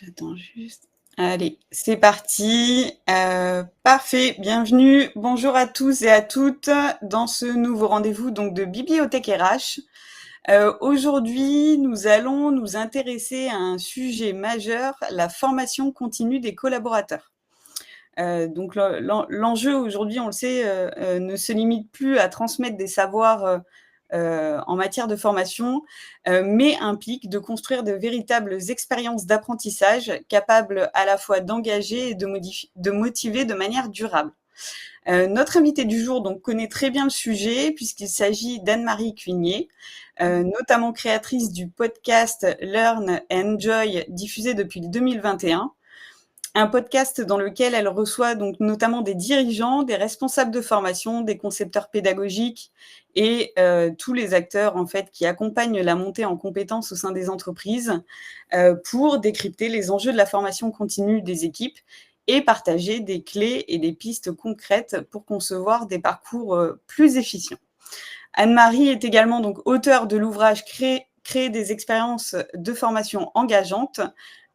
J'attends juste. Allez, c'est parti. Parfait, bienvenue. Bonjour à tous et à toutes dans ce nouveau rendez-vous donc de Bibliothèque RH. Aujourd'hui, nous allons nous intéresser à un sujet majeur, la formation continue des collaborateurs. Donc l'enjeu aujourd'hui, on le sait, ne se limite plus à transmettre des savoirs en matière de formation, mais implique de construire de véritables expériences d'apprentissage capables à la fois d'engager et de motiver de manière durable. Notre invitée du jour donc connaît très bien le sujet puisqu'il s'agit d'Anne-Marie Cuigné, notamment créatrice du podcast Learn and Enjoy diffusé depuis 2021. Un podcast dans lequel elle reçoit donc notamment des dirigeants, des responsables de formation, des concepteurs pédagogiques et tous les acteurs en fait qui accompagnent la montée en compétences au sein des entreprises pour décrypter les enjeux de la formation continue des équipes et partager des clés et des pistes concrètes pour concevoir des parcours plus efficients. Anne-Marie est également donc auteure de l'ouvrage Créer des expériences de formation engageantes,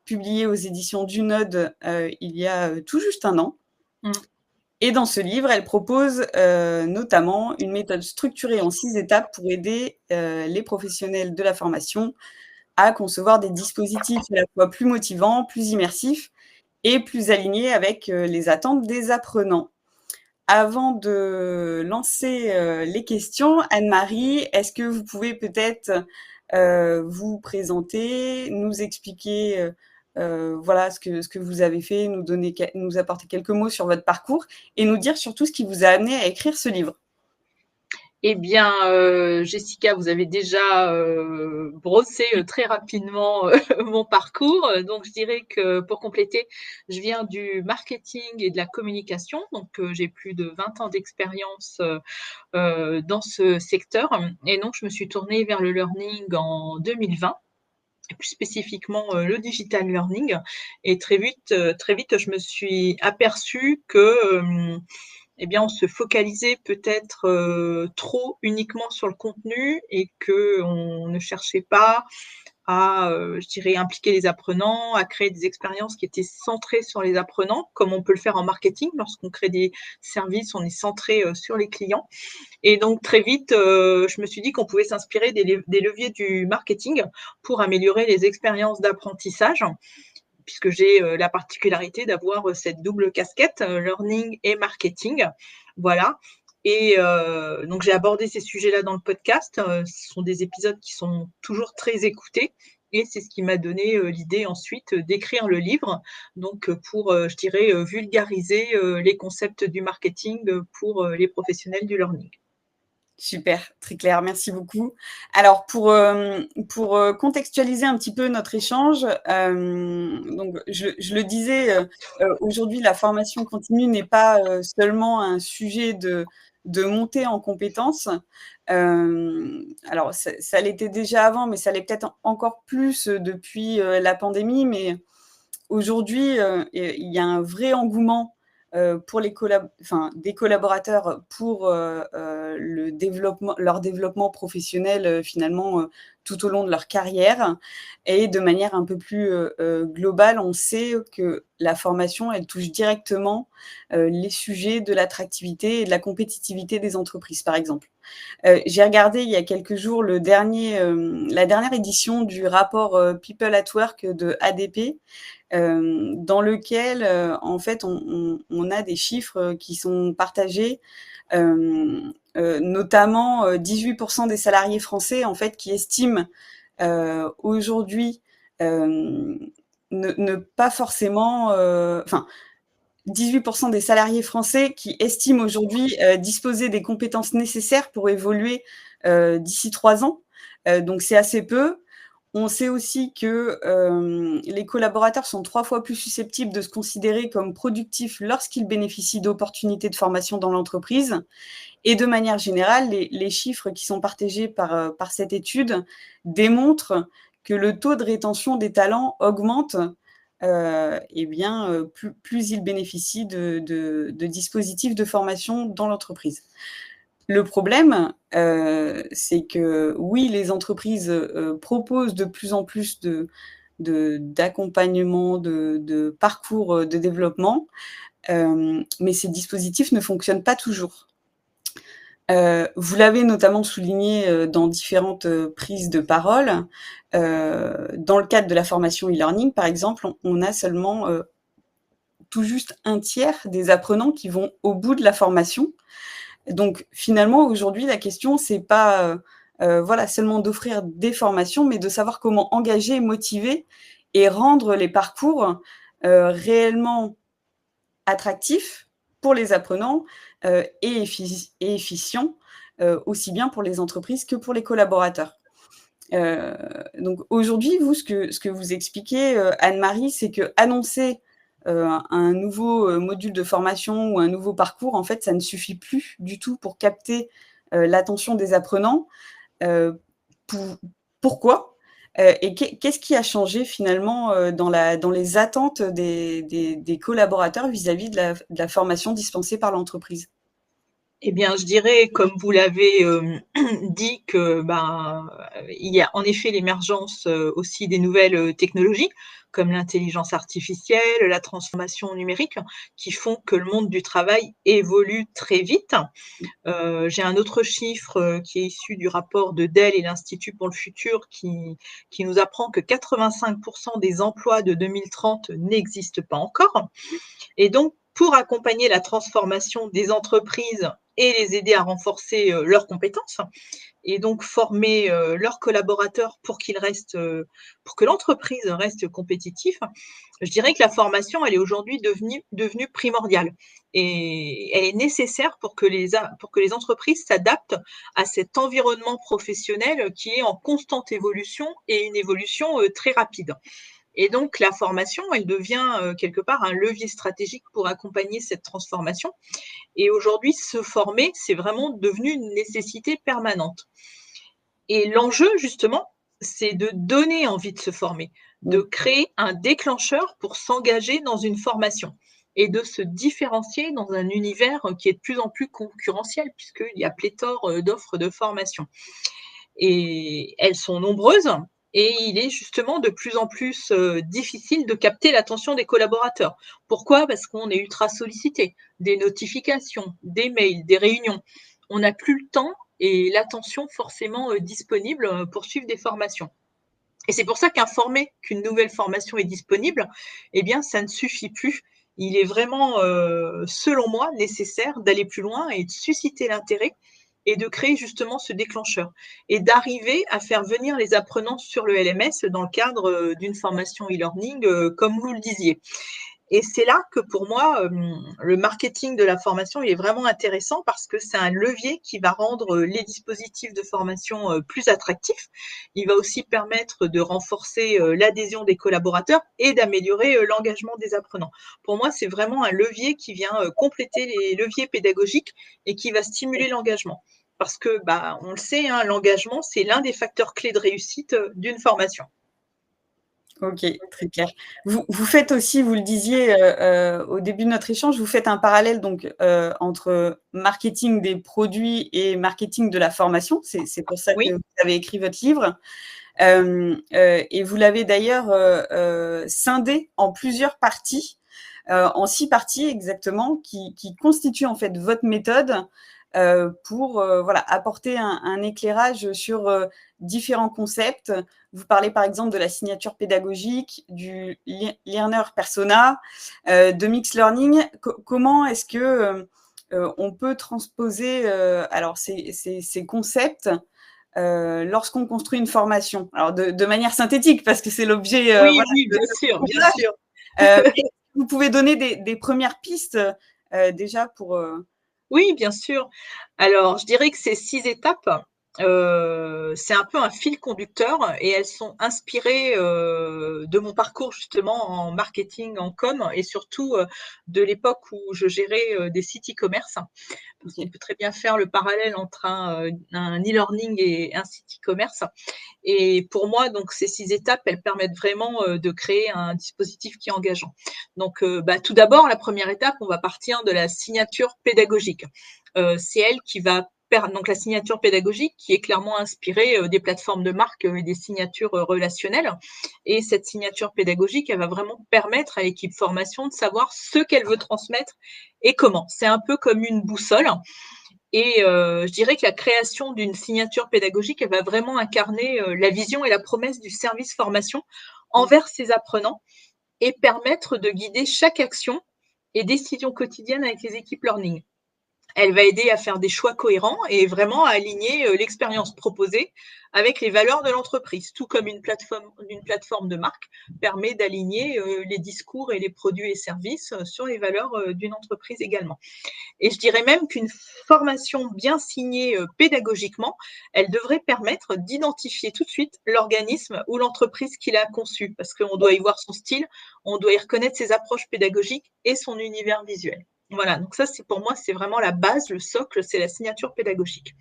publié aux éditions du Node il y a tout juste un an. Et dans ce livre, elle propose notamment une méthode structurée en 6 étapes pour aider les professionnels de la formation à concevoir des dispositifs à la fois plus motivants, plus immersifs et plus alignés avec les attentes des apprenants. Avant de lancer les questions, Anne-Marie, est-ce que vous pouvez peut-être vous présenter, nous expliquer voilà ce que vous avez fait, nous apporter quelques mots sur votre parcours et nous dire surtout ce qui vous a amené à écrire ce livre? Eh bien, Jessica, vous avez déjà brossé très rapidement mon parcours. Donc, je dirais que pour compléter, je viens du marketing et de la communication. Donc, j'ai plus de 20 ans d'expérience dans ce secteur. Et donc, je me suis tournée vers le learning en 2020. Et plus spécifiquement le digital learning. Et très vite, je me suis aperçue que eh bien, on se focalisait peut-être trop uniquement sur le contenu et qu'on ne cherchait pas à, je dirais, impliquer les apprenants, à créer des expériences qui étaient centrées sur les apprenants, comme on peut le faire en marketing. Lorsqu'on crée des services, on est centré sur les clients. Et donc, très vite, je me suis dit qu'on pouvait s'inspirer des leviers du marketing pour améliorer les expériences d'apprentissage, puisque j'ai la particularité d'avoir cette double casquette, learning et marketing. Voilà. Et donc, j'ai abordé ces sujets-là dans le podcast. Ce sont des épisodes qui sont toujours très écoutés. Et c'est ce qui m'a donné l'idée ensuite d'écrire le livre, donc pour, je dirais, vulgariser les concepts du marketing pour les professionnels du learning. Super, très clair, merci beaucoup. Alors pour contextualiser un petit peu notre échange, donc je le disais, aujourd'hui la formation continue n'est pas seulement un sujet de montée en compétences. Alors ça l'était déjà avant, mais ça l'est peut-être encore plus depuis la pandémie. Mais aujourd'hui, il y a un vrai engouement pour des collaborateurs pour leur développement professionnel finalement tout au long de leur carrière. Et de manière un peu plus globale, on sait que la formation, elle touche directement les sujets de l'attractivité et de la compétitivité des entreprises, par exemple. J'ai regardé il y a quelques jours la dernière édition du rapport People at Work de ADP, dans lequel en fait on a des chiffres qui sont partagés, notamment 18% des salariés français en fait qui estiment aujourd'hui ne pas forcément, enfin 18% des salariés français qui estiment aujourd'hui disposer des compétences nécessaires pour évoluer d'ici 3 ans. Donc c'est assez peu. On sait aussi que les collaborateurs sont 3 fois plus susceptibles de se considérer comme productifs lorsqu'ils bénéficient d'opportunités de formation dans l'entreprise. Et de manière générale, les chiffres qui sont partagés par cette étude démontrent que le taux de rétention des talents augmente plus ils bénéficient de dispositifs de formation dans l'entreprise. Le problème, c'est que oui, les entreprises proposent de plus en plus d'accompagnement, de parcours de développement, mais ces dispositifs ne fonctionnent pas toujours. Vous l'avez notamment souligné dans différentes prises de parole. Dans le cadre de la formation e-learning, par exemple, on a seulement tout juste un tiers des apprenants qui vont au bout de la formation. Donc finalement, aujourd'hui, la question, c'est pas voilà, seulement d'offrir des formations, mais de savoir comment engager, motiver et rendre les parcours réellement attractifs pour les apprenants et efficients, aussi bien pour les entreprises que pour les collaborateurs. Donc aujourd'hui, vous, ce que vous expliquez, Anne-Marie, c'est qu'annoncer un nouveau module de formation ou un nouveau parcours, en fait, ça ne suffit plus du tout pour capter l'attention des apprenants. Pour, pourquoi et qu'est-ce qui a changé finalement dans les attentes des collaborateurs vis-à-vis de la formation dispensée par l'entreprise? Eh bien, je dirais, comme vous l'avez, dit que, il y a en effet l'émergence, aussi des nouvelles, technologies, comme l'intelligence artificielle, la transformation numérique, qui font que le monde du travail évolue très vite. J'ai un autre chiffre, qui est issu du rapport de Dell et l'Institut pour le futur qui nous apprend que 85 des emplois de 2030 n'existent pas encore. Et donc, pour accompagner la transformation des entreprises et les aider à renforcer, leurs compétences et donc former, leurs collaborateurs pour que l'entreprise reste compétitive, je dirais que la formation, elle est aujourd'hui devenue primordiale et elle est nécessaire pour que les entreprises s'adaptent à cet environnement professionnel qui est en constante évolution et une évolution, très rapide. Et donc la formation, elle devient, quelque part un levier stratégique pour accompagner cette transformation et aujourd'hui se former, c'est vraiment devenu une nécessité permanente. Et l'enjeu justement, c'est de donner envie de se former, de Mmh. créer un déclencheur pour s'engager dans une formation et de se différencier dans un univers, qui est de plus en plus concurrentiel puisqu'il y a pléthore, d'offres de formation. Et elles sont nombreuses et il est justement de plus en plus, difficile de capter l'attention des collaborateurs. Pourquoi? Parce qu'on est ultra sollicité, des notifications, des mails, des réunions. On n'a plus le temps et l'attention forcément, disponible, pour suivre des formations. Et c'est pour ça qu'informer qu'une nouvelle formation est disponible, eh bien ça ne suffit plus. Il est vraiment, selon moi, nécessaire d'aller plus loin et de susciter l'intérêt et de créer justement ce déclencheur et d'arriver à faire venir les apprenants sur le LMS dans le cadre, d'une formation e-learning, comme vous le disiez. Et c'est là que pour moi, le marketing de la formation, il est vraiment intéressant parce que c'est un levier qui va rendre, les dispositifs de formation, plus attractifs. Il va aussi permettre de renforcer, l'adhésion des collaborateurs et d'améliorer, l'engagement des apprenants. Pour moi, c'est vraiment un levier qui vient, compléter les leviers pédagogiques et qui va stimuler l'engagement. Parce que, on le sait, hein, l'engagement, c'est l'un des facteurs clés de réussite, d'une formation. OK, très clair. Vous faites aussi, vous le disiez, au début de notre échange, vous faites un parallèle donc, entre marketing des produits et marketing de la formation. C'est pour ça que Oui, vous avez écrit votre livre. Et vous l'avez d'ailleurs, scindé en plusieurs parties, en 6 parties exactement, qui constituent en fait votre méthode, pour, voilà, apporter un éclairage sur, différents concepts. Vous parlez par exemple de la signature pédagogique, du learner persona, de mixed learning. Comment est-ce que, on peut transposer, alors ces concepts, lorsqu'on construit une formation? Alors de manière synthétique parce que c'est l'objet, oui, voilà, oui, de bien sûr, votre bien ouvrage. sûr. Mais vous pouvez donner des premières pistes, déjà pour, Oui, bien sûr. Alors, je dirais que ces 6 étapes, c'est un peu un fil conducteur et elles sont inspirées, de mon parcours justement en marketing, en com et surtout, de l'époque où je gérais, des sites e-commerce. Parce qu'on OK. peut très bien faire le parallèle entre un e-learning et un site e-commerce. Et pour moi, donc ces 6 étapes, elles permettent vraiment, de créer un dispositif qui est engageant. Donc, tout d'abord, la première étape, on va partir de la signature pédagogique. C'est elle qui va donc la signature pédagogique qui est clairement inspirée des plateformes de marque et des signatures relationnelles. Et cette signature pédagogique, elle va vraiment permettre à l'équipe formation de savoir ce qu'elle veut transmettre et comment. C'est un peu comme une boussole. Et je dirais que la création d'une signature pédagogique, elle va vraiment incarner la vision et la promesse du service formation envers ses apprenants et permettre de guider chaque action et décision quotidienne avec les équipes learning. Elle va aider à faire des choix cohérents et vraiment à aligner l'expérience proposée avec les valeurs de l'entreprise, tout comme une plateforme de marque permet d'aligner les discours et les produits et services sur les valeurs d'une entreprise également. Et je dirais même qu'une formation bien signée pédagogiquement, elle devrait permettre d'identifier tout de suite l'organisme ou l'entreprise qui l'a conçue, parce qu'on doit y voir son style, on doit y reconnaître ses approches pédagogiques et son univers visuel. Voilà, donc ça, pour moi, c'est vraiment la base, le socle, c'est la signature pédagogique.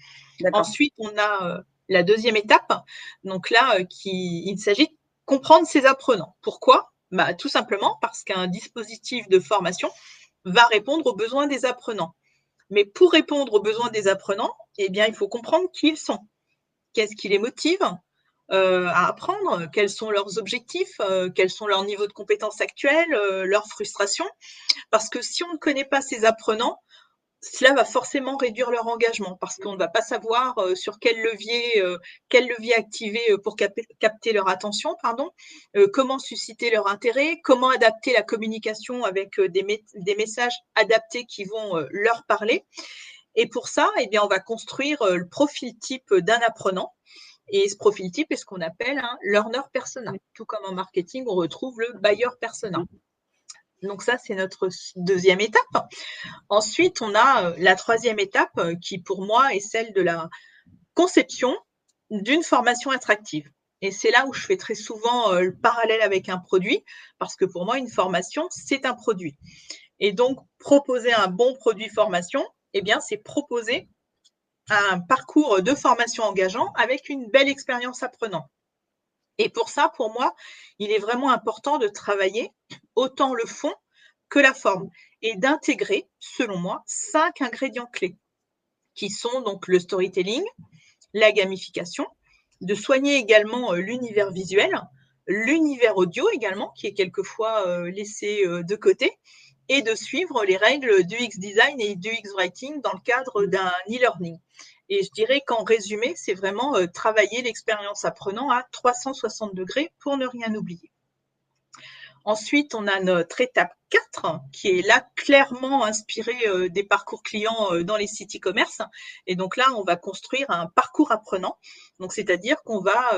Ensuite, on a la deuxième étape. Donc là, il s'agit de comprendre ses apprenants. Pourquoi ? Tout simplement parce qu'un dispositif de formation va répondre aux besoins des apprenants. Mais pour répondre aux besoins des apprenants, eh bien, il faut comprendre qui ils sont. Qu'est-ce qui les motive à apprendre, quels sont leurs objectifs, quels sont leurs niveaux de compétences actuels, leurs frustrations. Parce que si on ne connaît pas ces apprenants, cela va forcément réduire leur engagement parce qu'on ne va pas savoir sur quel levier activer pour capter leur attention, comment susciter leur intérêt, comment adapter la communication avec des messages adaptés qui vont leur parler. Et pour ça, eh bien, on va construire le profil type d'un apprenant. Et ce profil type est ce qu'on appelle un learner persona. Tout comme en marketing, on retrouve le buyer persona. Donc ça, c'est notre deuxième étape. Ensuite, on a la troisième étape qui, pour moi, est celle de la conception d'une formation attractive. Et c'est là où je fais très souvent le parallèle avec un produit, parce que pour moi, une formation, c'est un produit. Et donc, proposer un bon produit formation, eh bien, c'est proposer un parcours de formation engageant avec une belle expérience apprenant. Et pour ça, pour moi, il est vraiment important de travailler autant le fond que la forme et d'intégrer, selon moi, 5 ingrédients clés qui sont donc le storytelling, la gamification, de soigner également l'univers visuel, l'univers audio également, qui est quelquefois laissé de côté, et de suivre les règles du X-Design et du X-Writing dans le cadre d'un e-learning. Et je dirais qu'en résumé, c'est vraiment travailler l'expérience apprenant à 360 degrés pour ne rien oublier. Ensuite, on a notre étape 4 qui est là clairement inspirée des parcours clients dans les sites e-commerce. Et donc là, on va construire un parcours apprenant. Donc, c'est-à-dire qu'on va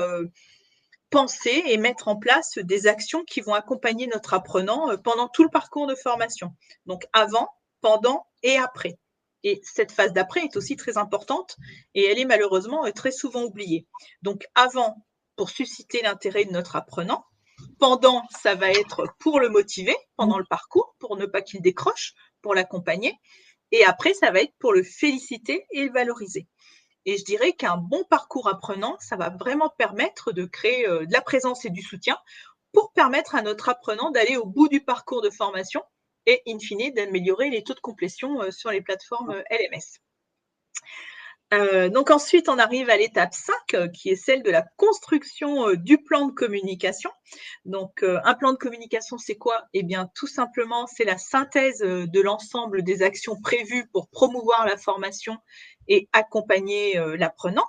penser et mettre en place des actions qui vont accompagner notre apprenant pendant tout le parcours de formation. Donc, avant, pendant et après. Et cette phase d'après est aussi très importante et elle est malheureusement très souvent oubliée. Donc, avant, pour susciter l'intérêt de notre apprenant. Pendant, ça va être pour le motiver pendant le parcours, pour ne pas qu'il décroche, pour l'accompagner. Et après, ça va être pour le féliciter et le valoriser. Et je dirais qu'un bon parcours apprenant, ça va vraiment permettre de créer de la présence et du soutien pour permettre à notre apprenant d'aller au bout du parcours de formation et, in fine, d'améliorer les taux de complétion sur les plateformes LMS. Donc ensuite, on arrive à l'étape 5, qui est celle de la construction du plan de communication. Donc, un plan de communication, c'est quoi ? Eh bien, tout simplement, c'est la synthèse de l'ensemble des actions prévues pour promouvoir la formation et accompagner l'apprenant.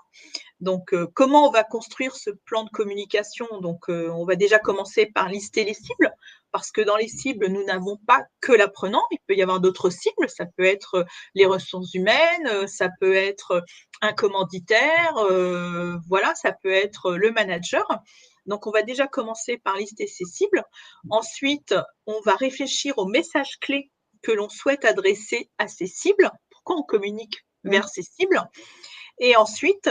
Donc, comment on va construire ce plan de communication ? Donc, on va déjà commencer par lister les cibles, parce que dans les cibles, nous n'avons pas que l'apprenant, il peut y avoir d'autres cibles, ça peut être les ressources humaines, ça peut être un commanditaire, voilà, ça peut être le manager. Donc, on va déjà commencer par lister ces cibles. Ensuite, on va réfléchir aux messages clés que l'on souhaite adresser à ces cibles. Pourquoi on communique vers ces cibles ? Et ensuite,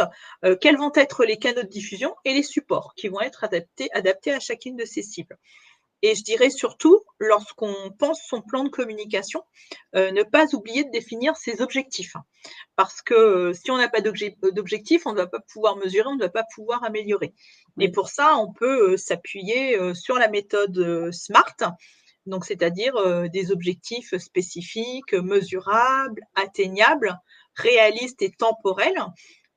quels vont être les canaux de diffusion et les supports qui vont être adaptés à chacune de ces cibles. Et je dirais surtout, lorsqu'on pense son plan de communication, ne pas oublier de définir ses objectifs. Parce que si on n'a pas d'objectif, on ne va pas pouvoir mesurer, on ne va pas pouvoir améliorer. Oui. Et pour ça, on peut s'appuyer sur la méthode SMART, donc c'est-à-dire des objectifs spécifiques, mesurables, atteignables, réaliste et temporel.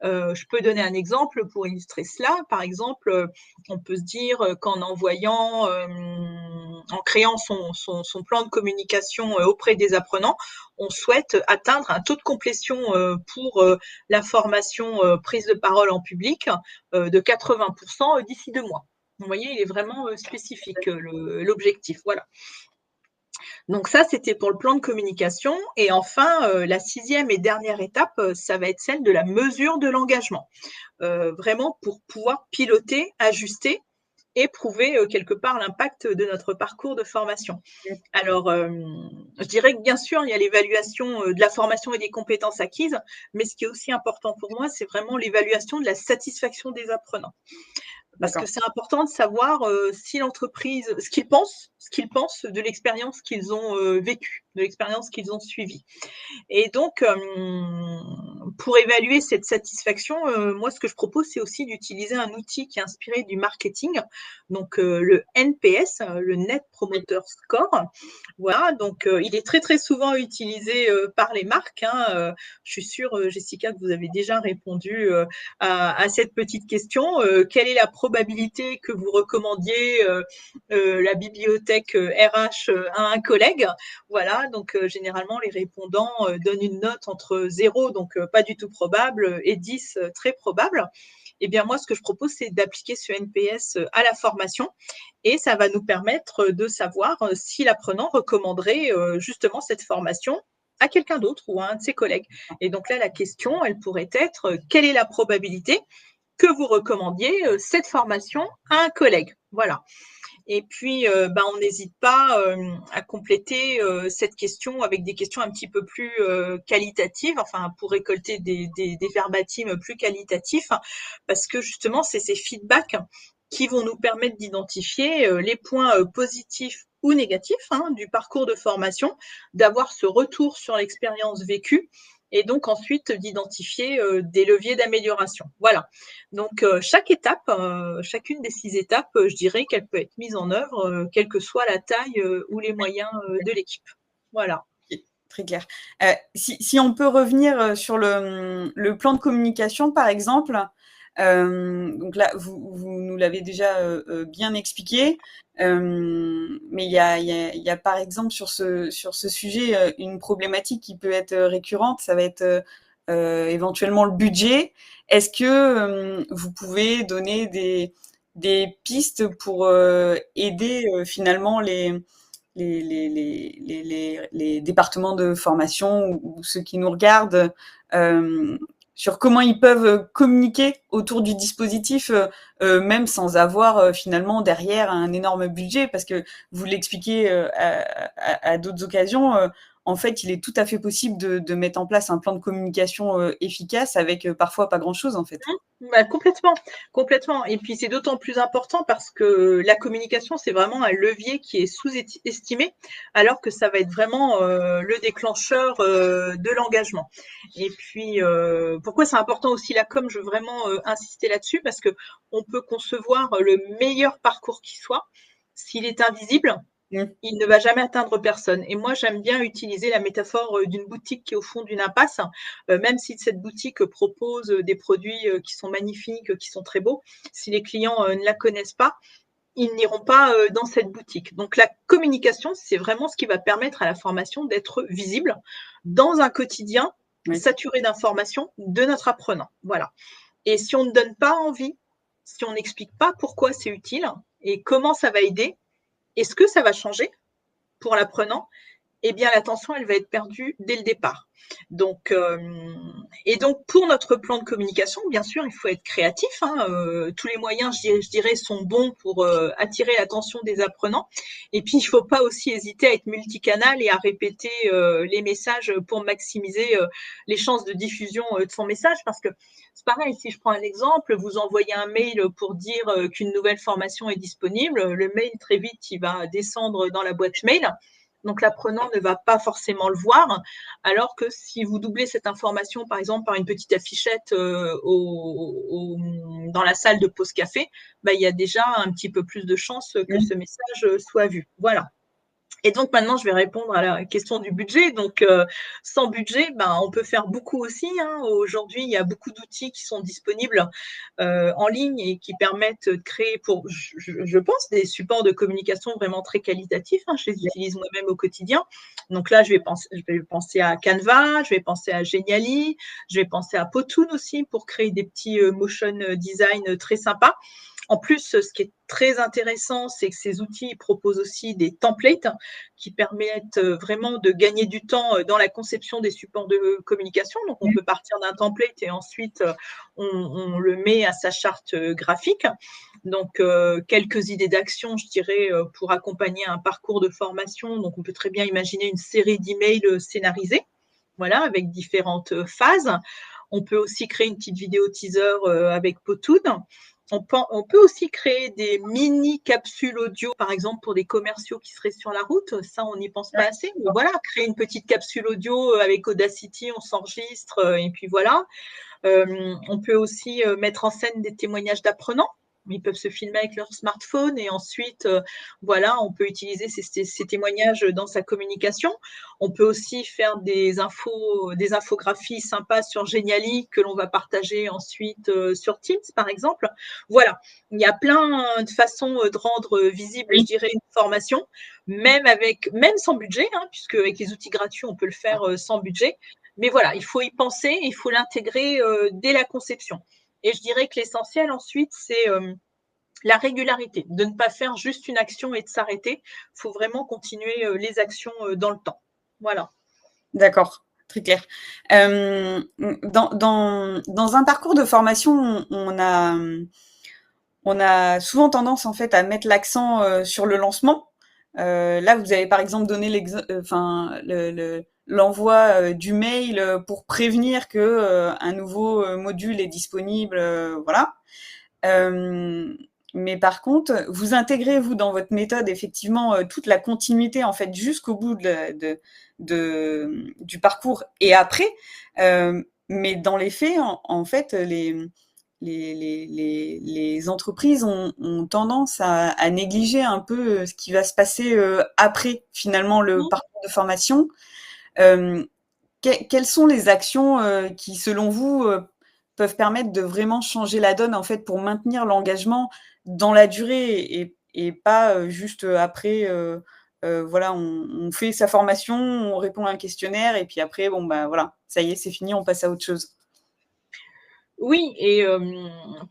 Je peux donner un exemple pour illustrer cela. Par exemple, on peut se dire qu'en envoyant, en créant son plan de communication auprès des apprenants, on souhaite atteindre un taux de complétion pour la formation prise de parole en public de 80% d'ici 2 mois. Vous voyez, il est vraiment spécifique l'objectif. Voilà. Donc ça, c'était pour le plan de communication. Et enfin, la 6e et dernière étape, ça va être celle de la mesure de l'engagement. Vraiment pour pouvoir piloter, ajuster et prouver quelque part l'impact de notre parcours de formation. Alors, je dirais que bien sûr, il y a l'évaluation de la formation et des compétences acquises, mais ce qui est aussi important pour moi, c'est vraiment l'évaluation de la satisfaction des apprenants. Parce que c'est important de savoir si l'entreprise, ce qu'ils pensent de l'expérience qu'ils ont vécue, de l'expérience qu'ils ont suivie. Et donc, pour évaluer cette satisfaction, moi, ce que je propose, c'est aussi d'utiliser un outil qui est inspiré du marketing, donc le NPS, le Net Promoter Score. Voilà, donc il est très, très souvent utilisé par les marques. Je suis sûre, Jessica, que vous avez déjà répondu à cette petite question. Quelle est la probabilité que vous recommandiez la bibliothèque RH à un collègue? Voilà, donc généralement, les répondants donnent une note entre 0, donc pas du tout probable, et 10, très probable. Eh bien, moi, ce que je propose, c'est d'appliquer ce NPS à la formation et ça va nous permettre de savoir si l'apprenant recommanderait justement cette formation à quelqu'un d'autre ou à un de ses collègues. Et donc là, la question, elle pourrait être quelle est la probabilité que vous recommandiez cette formation à un collègue? Voilà. Et puis, on n'hésite pas à compléter cette question avec des questions un petit peu plus qualitatives, enfin, pour récolter des verbatims plus qualitatifs, parce que justement, c'est ces feedbacks qui vont nous permettre d'identifier les points positifs ou négatifs du parcours de formation, d'avoir ce retour sur l'expérience vécue et donc ensuite d'identifier des leviers d'amélioration. Voilà. Donc chaque étape, chacune des 6 étapes, je dirais qu'elle peut être mise en œuvre, quelle que soit la taille ou les moyens de l'équipe. Voilà. Très clair. Si on peut revenir sur le plan de communication, par exemple, donc là, vous nous l'avez déjà bien expliqué, mais il y a par exemple sur ce sujet une problématique qui peut être récurrente, ça va être éventuellement le budget. Est-ce que vous pouvez donner des pistes pour aider finalement les départements de formation ou ceux qui nous regardent sur comment ils peuvent communiquer autour du dispositif, même sans avoir finalement derrière un énorme budget, parce que vous l'expliquez à d'autres occasions, en fait, il est tout à fait possible de mettre en place un plan de communication efficace avec parfois pas grand-chose, en fait. Complètement, complètement. Et puis c'est d'autant plus important parce que la communication, c'est vraiment un levier qui est sous-estimé, alors que ça va être vraiment le déclencheur de l'engagement. Et puis pourquoi c'est important aussi la com, je veux vraiment insister là-dessus, parce que on peut concevoir le meilleur parcours qui soit, s'il est invisible, il ne va jamais atteindre personne. Et moi, j'aime bien utiliser la métaphore d'une boutique qui est au fond d'une impasse, même si cette boutique propose des produits qui sont magnifiques, qui sont très beaux. Si les clients ne la connaissent pas, ils n'iront pas dans cette boutique. Donc la communication, c'est vraiment ce qui va permettre à la formation d'être visible dans un quotidien saturé d'informations de notre apprenant. Voilà. Et si on ne donne pas envie, si on n'explique pas pourquoi c'est utile et comment ça va aider, est-ce que ça va changer pour l'apprenant? Eh bien, l'attention, elle va être perdue dès le départ. Donc, et donc, pour notre plan de communication, bien sûr, il faut être créatif. Tous les moyens, je dirais, sont bons pour attirer l'attention des apprenants. Et puis, il ne faut pas aussi hésiter à être multicanal et à répéter les messages pour maximiser les chances de diffusion de son message. Parce que c'est pareil, si je prends un exemple, vous envoyez un mail pour dire qu'une nouvelle formation est disponible. Le mail, très vite, il va descendre dans la boîte mail. Donc, l'apprenant ne va pas forcément le voir, alors que si vous doublez cette information, par exemple, par une petite affichette dans la salle de pause café, il y a déjà un petit peu plus de chances que ce message soit vu. Voilà. Et donc maintenant, je vais répondre à la question du budget. Donc, sans budget, ben, on peut faire beaucoup aussi, hein. Aujourd'hui, il y a beaucoup d'outils qui sont disponibles en ligne et qui permettent de créer, pour, je pense, des supports de communication vraiment très qualitatifs, hein. Je les utilise moi-même au quotidien. Donc là, je vais penser à Canva, je vais penser à Geniali, je vais penser à Powtoon aussi pour créer des petits motion design très sympas. En plus, ce qui est très intéressant, c'est que ces outils proposent aussi des templates qui permettent vraiment de gagner du temps dans la conception des supports de communication. Donc, on peut partir d'un template et ensuite, on le met à sa charte graphique. Donc, quelques idées d'action, je dirais, pour accompagner un parcours de formation. Donc, on peut très bien imaginer une série d'emails scénarisés, voilà, avec différentes phases. On peut aussi créer une petite vidéo teaser avec Powtoon. On peut aussi créer des mini capsules audio, par exemple, pour des commerciaux qui seraient sur la route. Ça, on n'y pense pas assez. Mais voilà, créer une petite capsule audio avec Audacity, on s'enregistre et puis voilà. On peut aussi mettre en scène des témoignages d'apprenants. Ils peuvent se filmer avec leur smartphone et ensuite, voilà, on peut utiliser ces témoignages dans sa communication. On peut aussi faire des infographies sympas sur Geniali que l'on va partager ensuite sur Teams, par exemple. Voilà, il y a plein de façons de rendre visible, je dirais, une formation, même sans budget, hein, puisque avec les outils gratuits, on peut le faire sans budget. Mais voilà, il faut y penser, il faut l'intégrer dès la conception. Et je dirais que l'essentiel ensuite, c'est la régularité, de ne pas faire juste une action et de s'arrêter. Il faut vraiment continuer les actions dans le temps. Voilà. D'accord, très clair. Dans un parcours de formation, on a souvent tendance en fait à mettre l'accent sur le lancement. Là, vous avez par exemple donné l'envoi du mail pour prévenir que un nouveau module est disponible, voilà. Euh, mais par contre, vous intégrez, vous, dans votre méthode, effectivement, toute la continuité, en fait, jusqu'au bout du parcours et après. Mais dans les faits, en fait, les entreprises ont tendance à négliger un peu ce qui va se passer après, finalement, le parcours de formation. Quelles sont les actions qui, selon vous, peuvent permettre de vraiment changer la donne en fait pour maintenir l'engagement dans la durée et pas juste après voilà on fait sa formation, on répond à un questionnaire et puis après bon bah voilà ça y est c'est fini on passe à autre chose. Oui, et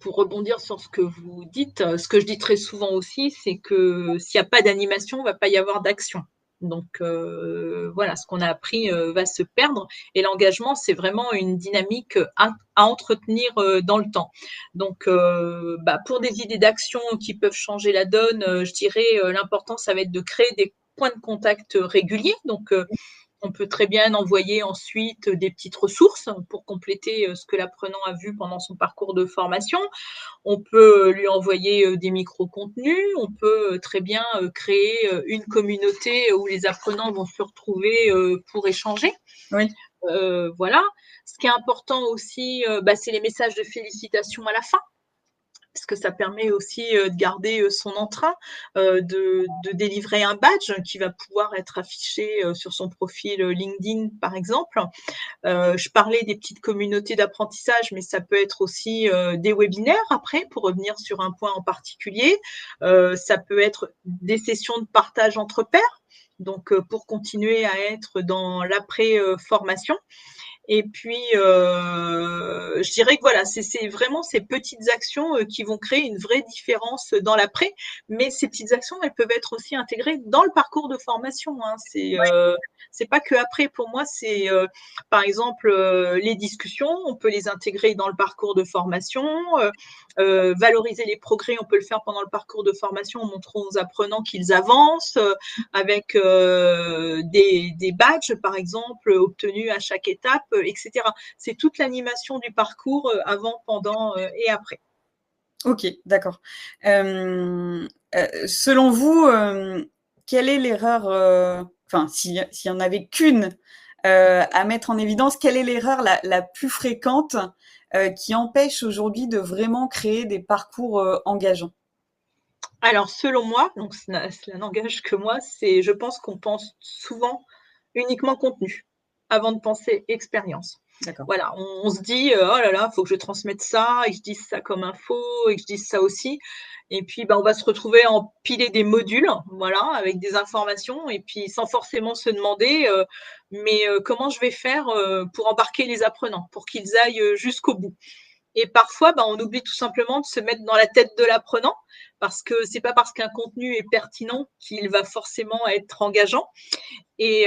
pour rebondir sur ce que vous dites, ce que je dis très souvent aussi, c'est que s'il n'y a pas d'animation, il ne va pas y avoir d'action. Donc voilà, ce qu'on a appris va se perdre et l'engagement, c'est vraiment une dynamique à entretenir dans le temps. Donc pour des idées d'action qui peuvent changer la donne, je dirais l'important, ça va être de créer des points de contact réguliers. Donc on peut très bien envoyer ensuite des petites ressources pour compléter ce que l'apprenant a vu pendant son parcours de formation. On peut lui envoyer des micro-contenus. On peut très bien créer une communauté où les apprenants vont se retrouver pour échanger. Oui. Voilà. Ce qui est important aussi, c'est les messages de félicitations à la fin, parce que ça permet aussi de garder son entrain, de délivrer un badge qui va pouvoir être affiché sur son profil LinkedIn, par exemple. Je parlais des petites communautés d'apprentissage, mais ça peut être aussi des webinaires après, pour revenir sur un point en particulier. Ça peut être des sessions de partage entre pairs, donc pour continuer à être dans l'après-formation. Et puis, je dirais que voilà, c'est vraiment ces petites actions qui vont créer une vraie différence dans l'après. Mais ces petites actions, elles peuvent être aussi intégrées dans le parcours de formation, hein. C'est pas que après. Pour moi, c'est par exemple les discussions, on peut les intégrer dans le parcours de formation. Valoriser les progrès, on peut le faire pendant le parcours de formation en montrant aux apprenants qu'ils avancent avec des badges, par exemple, obtenus à chaque étape, etc. C'est toute l'animation du parcours avant, pendant et après. Ok, d'accord. Selon vous, quelle est l'erreur, enfin, s'il y en avait qu'une à mettre en évidence, quelle est l'erreur la plus fréquente qui empêche aujourd'hui de vraiment créer des parcours engageants? Alors selon moi, donc cela n'engage que moi, je pense qu'on pense souvent uniquement contenu, avant de penser expérience. D'accord. Voilà, on se dit, «Oh là là, faut que je transmette ça et que je dise ça comme info et que je dise ça aussi» et puis, bah, on va se retrouver à empiler des modules, voilà, avec des informations et puis sans forcément se demander, comment je vais faire, pour embarquer les apprenants? Pour qu'ils aillent, jusqu'au bout? Et parfois, bah, on oublie tout simplement de se mettre dans la tête de l'apprenant, parce que c'est pas parce qu'un contenu est pertinent qu'il va forcément être engageant. Et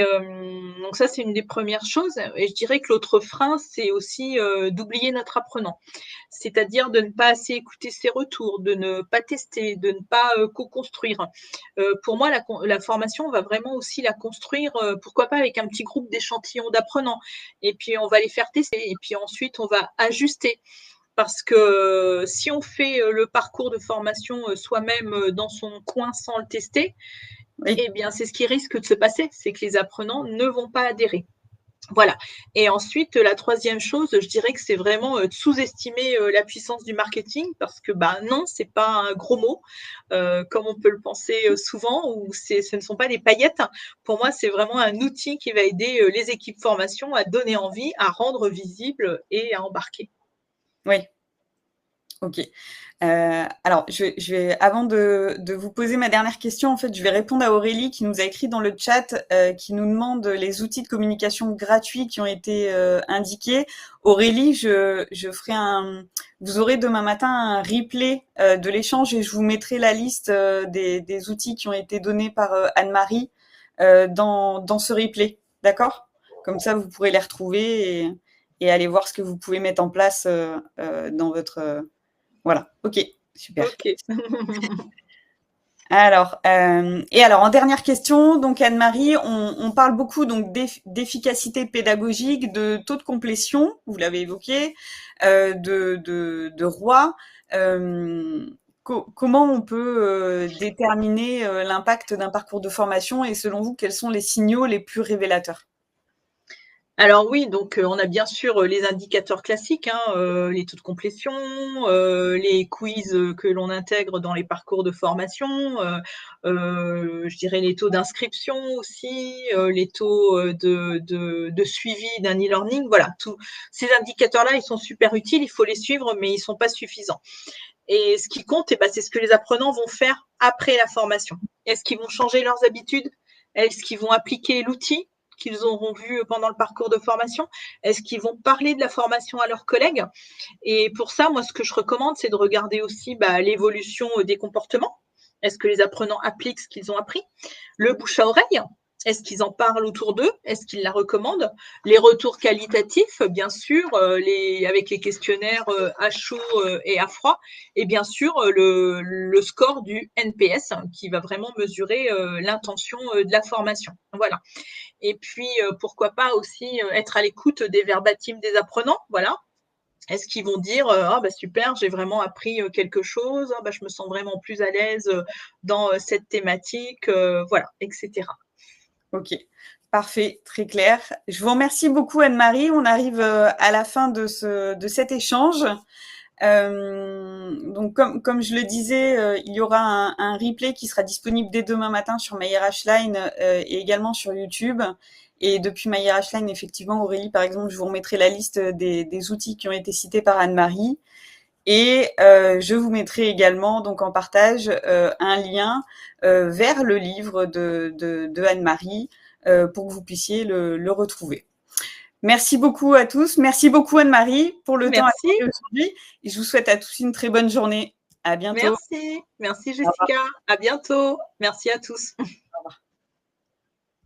donc ça, c'est une des premières choses. Et je dirais que l'autre frein, c'est aussi, d'oublier notre apprenant. C'est-à-dire de ne pas assez écouter ses retours, de ne pas tester, de ne pas, co-construire. Pour moi, la formation, on va vraiment aussi la construire, pourquoi pas avec un petit groupe d'échantillons d'apprenants et puis on va les faire tester et puis ensuite on va ajuster. Parce que si on fait, le parcours de formation, soi-même, dans son coin sans le tester, Oui. eh bien, c'est ce qui risque de se passer, c'est que les apprenants ne vont pas adhérer. Voilà. Et ensuite, la troisième chose, je dirais que c'est vraiment, de sous-estimer, la puissance du marketing parce que, bah, non, c'est pas un gros mot, comme on peut le penser, souvent ou ce ne sont pas des paillettes. Pour moi, c'est vraiment un outil qui va aider, les équipes formation à donner envie, à rendre visible et à embarquer. Oui. OK. Alors je vais avant de vous poser ma dernière question, en fait, je vais répondre à Aurélie qui nous a écrit dans le chat, qui nous demande les outils de communication gratuits qui ont été, indiqués. Aurélie, je ferai vous aurez demain matin un replay, de l'échange et je vous mettrai la liste, des outils qui ont été donnés par, Anne-Marie, dans ce replay. D'accord? Comme ça, vous pourrez les retrouver et aller voir ce que vous pouvez mettre en place, dans votre, voilà, OK, super. OK. Alors, en dernière question, donc Anne-Marie, on parle beaucoup donc d'efficacité pédagogique, de taux de complétion, vous l'avez évoqué, de ROI. Comment on peut déterminer l'impact d'un parcours de formation et selon vous, quels sont les signaux les plus révélateurs? Alors oui, donc on a bien sûr, les indicateurs classiques, hein, les taux de complétion, les quiz, que l'on intègre dans les parcours de formation, je dirais les taux d'inscription aussi, les taux, de suivi d'un e-learning. Voilà, tous ces indicateurs-là, ils sont super utiles, il faut les suivre, mais ils sont pas suffisants. Et ce qui compte, c'est ce que les apprenants vont faire après la formation. Est-ce qu'ils vont changer leurs habitudes? Est-ce qu'ils vont appliquer l'outil qu'ils auront vu pendant le parcours de formation? Est-ce qu'ils vont parler de la formation à leurs collègues? Et pour ça, moi, ce que je recommande, c'est de regarder aussi l'évolution des comportements. Est-ce que les apprenants appliquent ce qu'ils ont appris? Le bouche à oreille, est-ce qu'ils en parlent autour d'eux? Est-ce qu'ils la recommandent? Les retours qualitatifs, bien sûr, avec les questionnaires à chaud et à froid. Et bien sûr, le score du NPS qui va vraiment mesurer l'intention de la formation. Voilà. Et puis, pourquoi pas aussi être à l'écoute des verbatims des apprenants. Voilà. Est-ce qu'ils vont dire ah bah super, j'ai vraiment appris quelque chose, ah bah, je me sens vraiment plus à l'aise dans cette thématique, voilà, etc. OK, parfait, très clair. Je vous remercie beaucoup Anne-Marie. On arrive, à la fin de cet échange. Donc comme je le disais, il y aura un replay qui sera disponible dès demain matin sur MyRHline, et également sur YouTube. Et depuis MyRHline, effectivement, Aurélie, par exemple, je vous remettrai la liste des outils qui ont été cités par Anne-Marie. Et je vous mettrai également donc en partage un lien vers le livre de Anne-Marie pour que vous puissiez le retrouver. Merci beaucoup à tous. Merci beaucoup Anne-Marie pour le temps Merci. accordé aujourd'hui. Et je vous souhaite à tous une très bonne journée. À bientôt. Merci. Merci Jessica. À bientôt. Merci à tous.